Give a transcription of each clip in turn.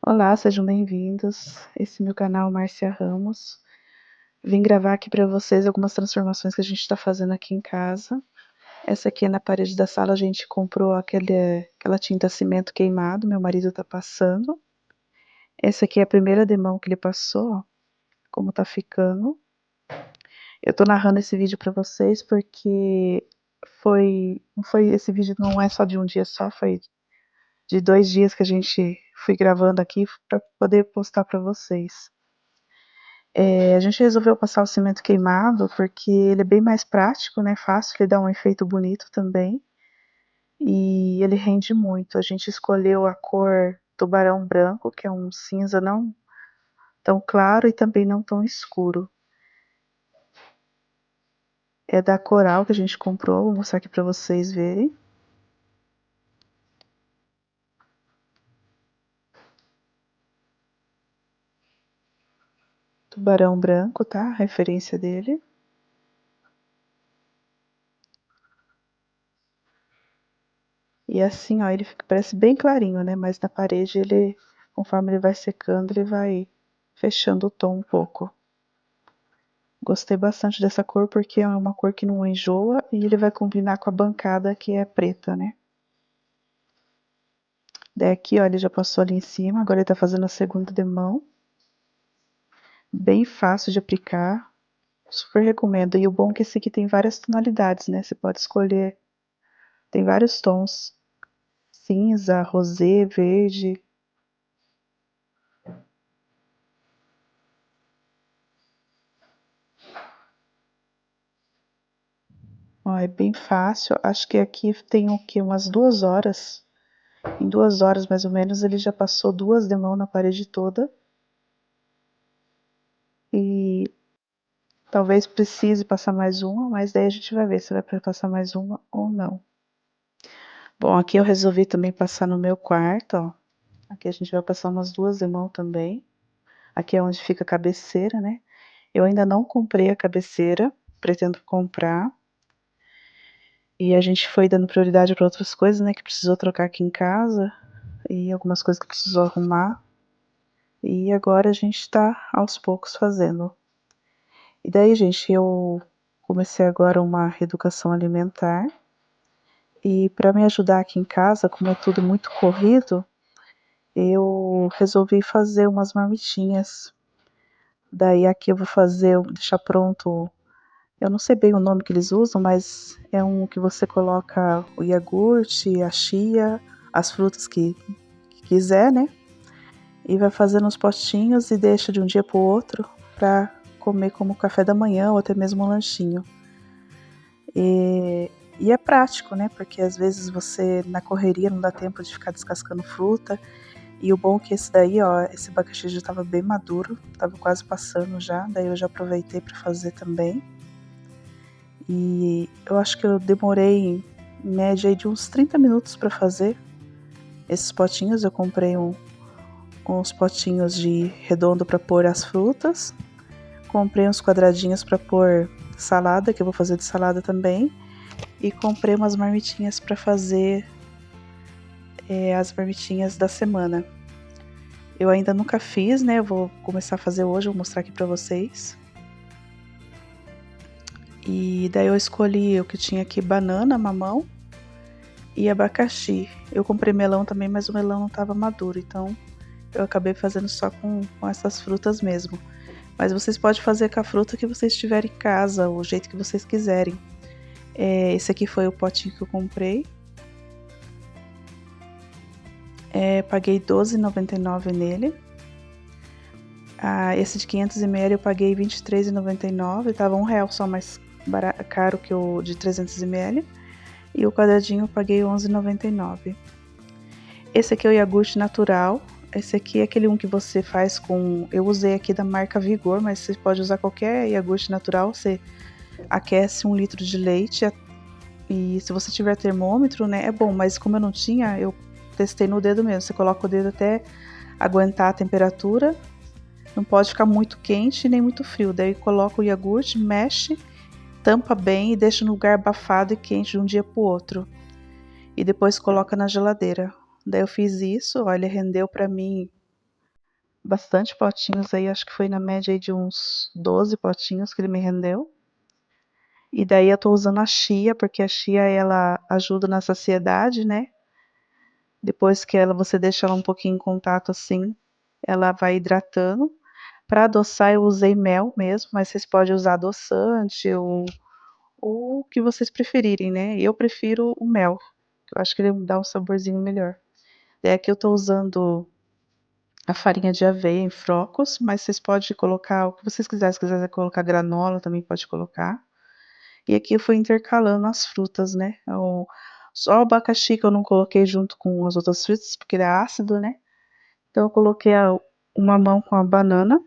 Olá, sejam bem-vindos. Esse é meu canal Márcia Ramos. Vim gravar aqui para vocês algumas transformações que a gente está fazendo aqui em casa. Essa aqui é na parede da sala, a gente comprou aquela tinta cimento queimado, meu marido tá passando. Essa aqui é a primeira demão que ele passou, ó, como tá ficando. Eu tô narrando esse vídeo para vocês porque esse vídeo não é só de um dia só, foi de 2 dias que a gente fui gravando aqui para poder postar para vocês. A gente resolveu passar o cimento queimado porque ele é bem mais prático, né? Fácil, ele dá um efeito bonito também. E ele rende muito. A gente escolheu a cor tubarão branco, que é um cinza não tão claro e também não tão escuro. É da Coral que a gente comprou, vou mostrar aqui para vocês verem. Tubarão branco, tá? A referência dele. E assim, ó, ele parece bem clarinho, né? Mas na parede ele, conforme ele vai secando, ele vai fechando o tom um pouco. Gostei bastante dessa cor porque é uma cor que não enjoa e ele vai combinar com a bancada que é preta, né? Daí aqui, ó, ele já passou ali em cima, agora ele tá fazendo a segunda demão. Bem fácil de aplicar, super recomendo. E o bom é que esse aqui tem várias tonalidades, né? Você pode escolher, tem vários tons. Cinza, rosé, verde. Ó, é bem fácil, acho que aqui tem o que, umas 2 horas. Em 2 horas mais ou menos ele já passou 2 demãos na parede toda. E talvez precise passar mais uma, mas daí a gente vai ver se vai passar mais uma ou não. Bom, aqui eu resolvi também passar no meu quarto, ó. Aqui a gente vai passar umas 2 demãos também. Aqui é onde fica a cabeceira, né? Eu ainda não comprei a cabeceira, pretendo comprar. E a gente foi dando prioridade para outras coisas, né? Que precisou trocar aqui em casa. E algumas coisas que precisou arrumar. E agora a gente tá aos poucos fazendo. E daí, gente, eu comecei agora uma reeducação alimentar. E para me ajudar aqui em casa, como é tudo muito corrido, eu resolvi fazer umas marmitinhas. Daí aqui eu vou fazer, deixar pronto, eu não sei bem o nome que eles usam, mas é um que você coloca o iogurte, a chia, as frutas que quiser, né? E vai fazendo os potinhos e deixa de um dia para o outro para comer como café da manhã ou até mesmo um lanchinho. E é prático, né? Porque às vezes você na correria não dá tempo de ficar descascando fruta. E o bom é que esse daí, ó, esse abacaxi já estava bem maduro, estava quase passando já, daí eu já aproveitei para fazer também. E eu acho que eu demorei em média de uns 30 minutos para fazer esses potinhos. Eu comprei uns potinhos de redondo para pôr as frutas, comprei uns quadradinhos para pôr salada, que eu vou fazer de salada também, e comprei umas marmitinhas para fazer as marmitinhas da semana. Eu ainda nunca fiz, né? Eu vou começar a fazer hoje, vou mostrar aqui para vocês. E daí eu escolhi o que tinha aqui: banana, mamão e abacaxi. Eu comprei melão também, mas o melão não estava maduro, então eu acabei fazendo só com essas frutas mesmo. Mas vocês podem fazer com a fruta que vocês tiverem em casa, o jeito que vocês quiserem. Esse aqui foi o potinho que eu comprei. Paguei R$12,99 nele. Esse de 500 ml eu paguei R$23,99, tava R$1 só mais caro que o de 300 ml. E o quadradinho eu paguei R$11,99. Esse aqui é o iogurte natural. Esse aqui é aquele que você faz com... Eu usei aqui da marca Vigor, mas você pode usar qualquer iogurte natural. Você aquece 1 litro de leite e se você tiver termômetro, né, é bom. Mas como eu não tinha, eu testei no dedo mesmo. Você coloca o dedo até aguentar a temperatura. Não pode ficar muito quente nem muito frio. Daí coloca o iogurte, mexe, tampa bem e deixa no lugar abafado e quente de um dia para o outro. E depois coloca na geladeira. Daí eu fiz isso, ó, ele rendeu para mim bastante potinhos aí, acho que foi na média aí de uns 12 potinhos que ele me rendeu. E daí eu tô usando a chia, porque a chia ela ajuda na saciedade, né? Depois que você deixa ela um pouquinho em contato assim, ela vai hidratando. Para adoçar eu usei mel mesmo, mas vocês podem usar adoçante ou o que vocês preferirem, né? Eu prefiro o mel. Eu acho que ele dá um saborzinho melhor. Daí aqui eu tô usando a farinha de aveia em flocos, mas vocês podem colocar o que vocês quiserem. Se quiser colocar granola, também pode colocar. E aqui eu fui intercalando as frutas, né? Só o abacaxi que eu não coloquei junto com as outras frutas, porque ele é ácido, né? Então eu coloquei o mamão com a banana.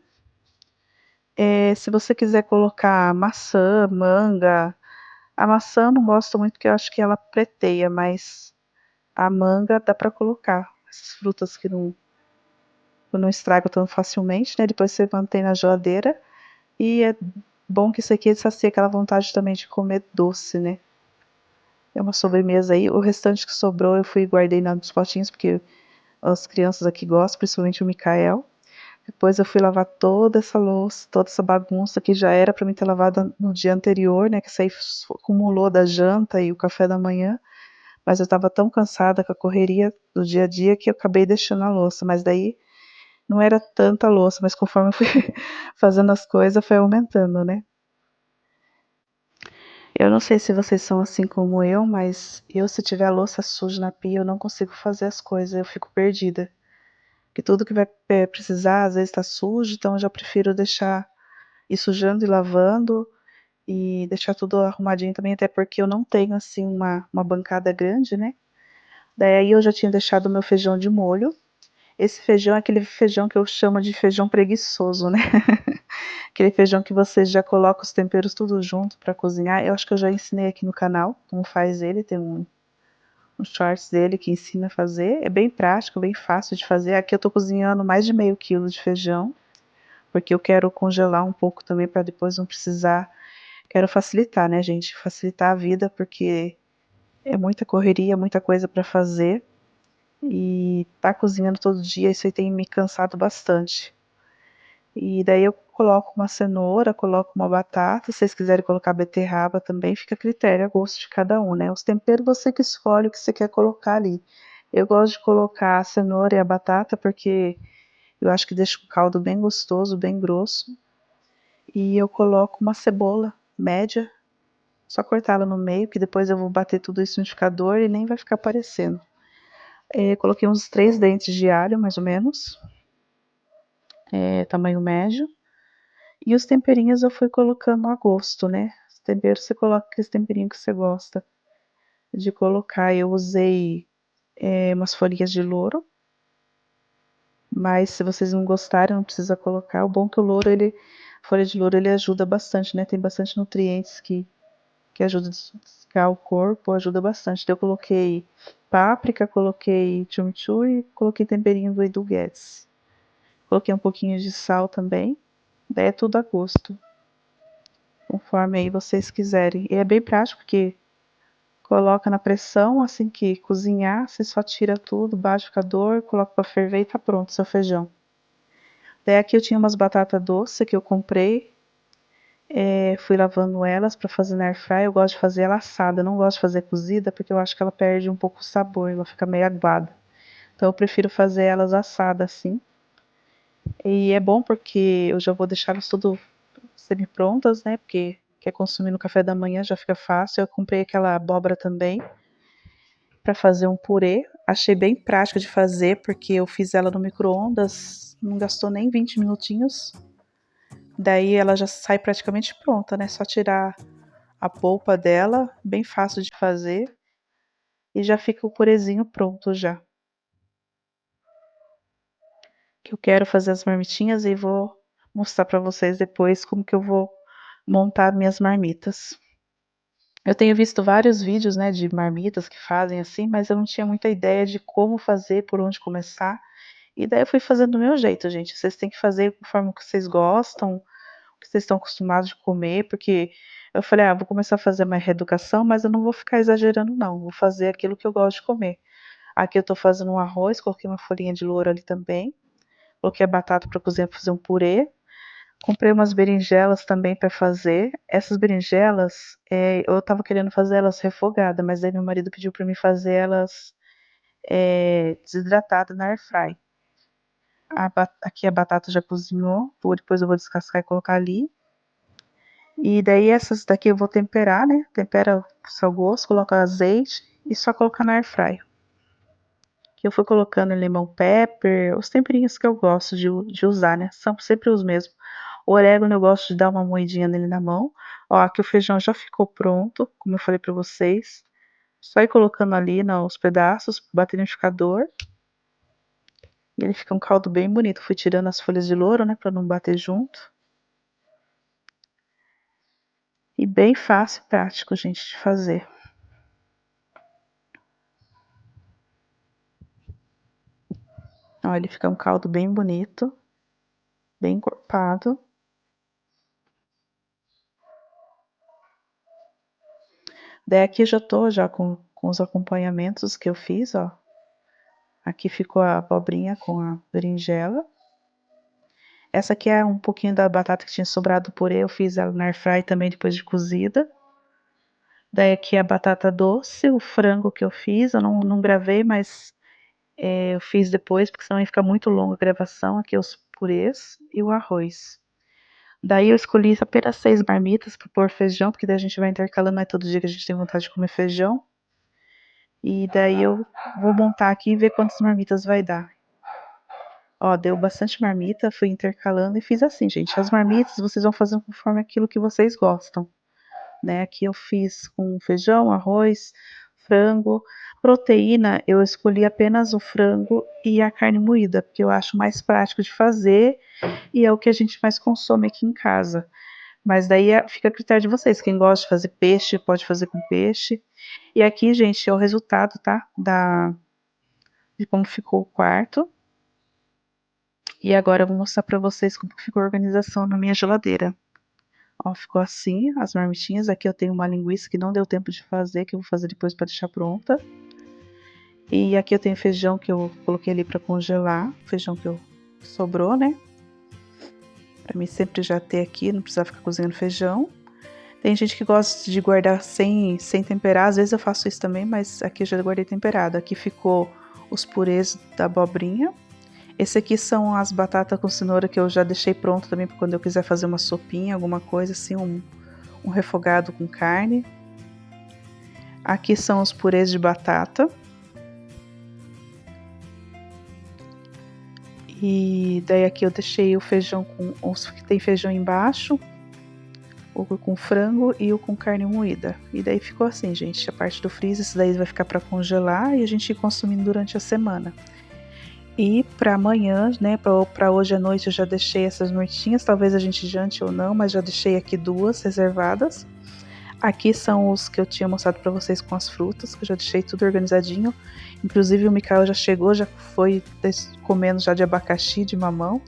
Se você quiser colocar maçã, manga, a maçã eu não gosto muito porque eu acho que ela preteia, mas a manga dá pra colocar. Essas frutas que não estragam tão facilmente, né? Depois você mantém na geladeira. E é bom que isso aqui sacia aquela vontade também de comer doce, né? É uma sobremesa aí. O restante que sobrou eu fui e guardei nos potinhos, porque as crianças aqui gostam, principalmente o Mikael. Depois eu fui lavar toda essa louça, toda essa bagunça que já era para mim ter lavado no dia anterior, né? Que isso aí acumulou da janta e o café da manhã. Mas eu estava tão cansada com a correria do dia a dia que eu acabei deixando a louça. Mas daí não era tanta louça, mas conforme eu fui fazendo as coisas, foi aumentando, né? Eu não sei se vocês são assim como eu, mas eu, se tiver a louça suja na pia, eu não consigo fazer as coisas, eu fico perdida. Que tudo que vai precisar, às vezes tá sujo, então eu já prefiro deixar ir sujando e lavando e deixar tudo arrumadinho também, até porque eu não tenho assim uma bancada grande, né? Daí aí eu já tinha deixado o meu feijão de molho. Esse feijão é aquele feijão que eu chamo de feijão preguiçoso, né? Aquele feijão que você já coloca os temperos tudo junto para cozinhar. Eu acho que eu já ensinei aqui no canal como faz ele, tem um shorts dele que ensina a fazer. É bem prático, bem fácil de fazer. Aqui eu tô cozinhando mais de meio quilo de feijão, porque eu quero congelar um pouco também para depois não precisar. Quero facilitar, né, gente? Facilitar a vida, porque é muita correria, muita coisa para fazer. E tá cozinhando todo dia, isso aí tem me cansado bastante. E daí eu coloco uma cenoura, coloco uma batata. Se vocês quiserem colocar beterraba também, fica a critério, a gosto de cada um, né? Os temperos você que escolhe o que você quer colocar ali. Eu gosto de colocar a cenoura e a batata porque eu acho que deixa o caldo bem gostoso, bem grosso. E eu coloco uma cebola média, só cortar ela no meio, que depois eu vou bater tudo isso no liquidificador e nem vai ficar aparecendo. Coloquei uns 3 dentes de alho, mais ou menos, tamanho médio. E os temperinhos eu fui colocando a gosto, né? Os temperos você coloca aquele temperinho que você gosta de colocar. Eu usei umas folhinhas de louro, mas se vocês não gostarem, não precisa colocar. O bom é que o louro, a folha de louro, ele ajuda bastante, né? Tem bastante nutrientes que ajudam a detoxificar o corpo, ajuda bastante. Então eu coloquei páprica, coloquei chimichurri, coloquei temperinho do Edu Guedes. Coloquei um pouquinho de sal também. Daí é tudo a gosto, conforme aí vocês quiserem. E é bem prático porque coloca na pressão, assim que cozinhar, você só tira tudo, bate o liquidificador, coloca para ferver e tá pronto o seu feijão. Daí aqui eu tinha umas batatas doces que eu comprei, fui lavando elas para fazer na airfryer. Eu gosto de fazer ela assada, não gosto de fazer cozida porque eu acho que ela perde um pouco o sabor, ela fica meio aguada. Então eu prefiro fazer elas assadas assim. E é bom porque eu já vou deixar elas tudo semi-prontas, né? Porque quer consumir no café da manhã já fica fácil. Eu comprei aquela abóbora também para fazer um purê. Achei bem prática de fazer porque eu fiz ela no micro-ondas, não gastou nem 20 minutinhos. Daí ela já sai praticamente pronta, né? Só tirar a polpa dela, bem fácil de fazer. E já fica o purezinho pronto já. Que eu quero fazer as marmitinhas e vou mostrar para vocês depois como que eu vou montar minhas marmitas. Eu tenho visto vários vídeos, né, de marmitas que fazem assim, mas eu não tinha muita ideia de como fazer, por onde começar. E daí eu fui fazendo do meu jeito, gente. Vocês têm que fazer conforme o que vocês gostam, o que vocês estão acostumados de comer, porque eu falei, vou começar a fazer uma reeducação, mas eu não vou ficar exagerando, não. Vou fazer aquilo que eu gosto de comer. Aqui eu tô fazendo um arroz, coloquei uma folhinha de louro ali também. Coloquei a batata para cozinhar para fazer um purê. Comprei umas berinjelas também para fazer. Essas berinjelas, eu tava querendo fazer elas refogadas, mas aí meu marido pediu para mim fazer elas desidratadas na air fry. Aqui a batata já cozinhou, depois eu vou descascar e colocar ali. E daí essas daqui eu vou temperar, né? Tempera ao seu gosto, coloca azeite e só colocar na air fry. Que eu fui colocando lemon pepper, os temperinhos que eu gosto de usar, né? São sempre os mesmos. O orégano eu gosto de dar uma moedinha nele na mão. Ó, aqui o feijão já ficou pronto, como eu falei pra vocês. Só ir colocando ali nos pedaços, bater no liquidificador. E ele fica um caldo bem bonito. Fui tirando as folhas de louro, né, pra não bater junto. E bem fácil e prático, gente, de fazer. Ó, ele fica um caldo bem bonito, bem encorpado. Daí aqui já tô com os acompanhamentos que eu fiz, ó. Aqui ficou a abobrinha com a berinjela. Essa aqui é um pouquinho da batata que tinha sobrado do purê, eu fiz ela na air fry também depois de cozida. Daí aqui a batata doce, o frango que eu fiz, eu não gravei, mas eu fiz depois, porque senão ia ficar muito longa a gravação. Aqui os purês e o arroz. Daí eu escolhi apenas 6 marmitas para pôr feijão, porque daí a gente vai intercalando, não é todo dia que a gente tem vontade de comer feijão. E daí eu vou montar aqui e ver quantas marmitas vai dar. Ó, deu bastante marmita, fui intercalando e fiz assim, gente. As marmitas vocês vão fazer conforme aquilo que vocês gostam, né? Aqui eu fiz com feijão, arroz, frango. Proteína, eu escolhi apenas o frango e a carne moída, porque eu acho mais prático de fazer e é o que a gente mais consome aqui em casa. Mas daí fica a critério de vocês. Quem gosta de fazer peixe, pode fazer com peixe. E aqui, gente, é o resultado, tá? De como ficou o quarto. E agora eu vou mostrar pra vocês como ficou a organização na minha geladeira. Ó, ficou assim, as marmitinhas. Aqui eu tenho uma linguiça que não deu tempo de fazer, que eu vou fazer depois para deixar pronta. E aqui eu tenho feijão que eu coloquei ali para congelar. Feijão que sobrou, né? Pra mim sempre já ter aqui, não precisar ficar cozinhando feijão. Tem gente que gosta de guardar sem temperar. Às vezes eu faço isso também, mas aqui eu já guardei temperado. Aqui ficou os purês da abobrinha. Esse aqui são as batatas com cenoura que eu já deixei pronto também para quando eu quiser fazer uma sopinha, alguma coisa assim, um refogado com carne. Aqui são os purês de batata. E daí aqui eu deixei o feijão os que tem feijão embaixo, o com frango e o com carne moída. E daí ficou assim, gente, a parte do freezer, isso daí vai ficar para congelar e a gente ir consumindo durante a semana. E para amanhã, né, para hoje à noite eu já deixei essas noitinhas, talvez a gente jante ou não, mas já deixei aqui 2 reservadas. Aqui são os que eu tinha mostrado para vocês com as frutas, que eu já deixei tudo organizadinho. Inclusive o Mikael já chegou, já foi comendo já de abacaxi, de mamão.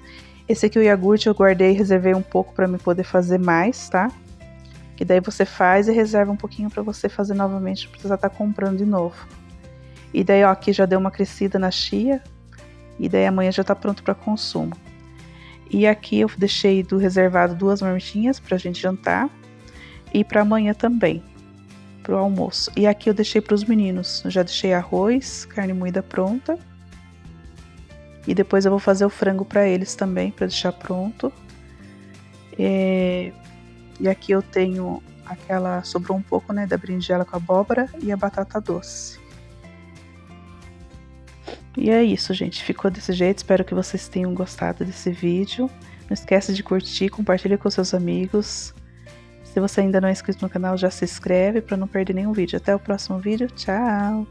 Esse aqui o iogurte eu guardei e reservei um pouco para me poder fazer mais, tá? Que daí você faz e reserva um pouquinho para você fazer novamente, não precisar estar comprando de novo. E daí ó, aqui já deu uma crescida na chia. E daí amanhã já tá pronto para consumo. E aqui eu deixei reservado 2 marmitinhas pra gente jantar. E para amanhã também, pro almoço. E aqui eu deixei para os meninos. Eu já deixei arroz, carne moída pronta. E depois eu vou fazer o frango para eles também, para deixar pronto. E aqui eu tenho sobrou um pouco, né, da berinjela com abóbora e a batata doce. E é isso, gente. Ficou desse jeito. Espero que vocês tenham gostado desse vídeo. Não esquece de curtir, compartilha com seus amigos. Se você ainda não é inscrito no canal, já se inscreve para não perder nenhum vídeo. Até o próximo vídeo. Tchau!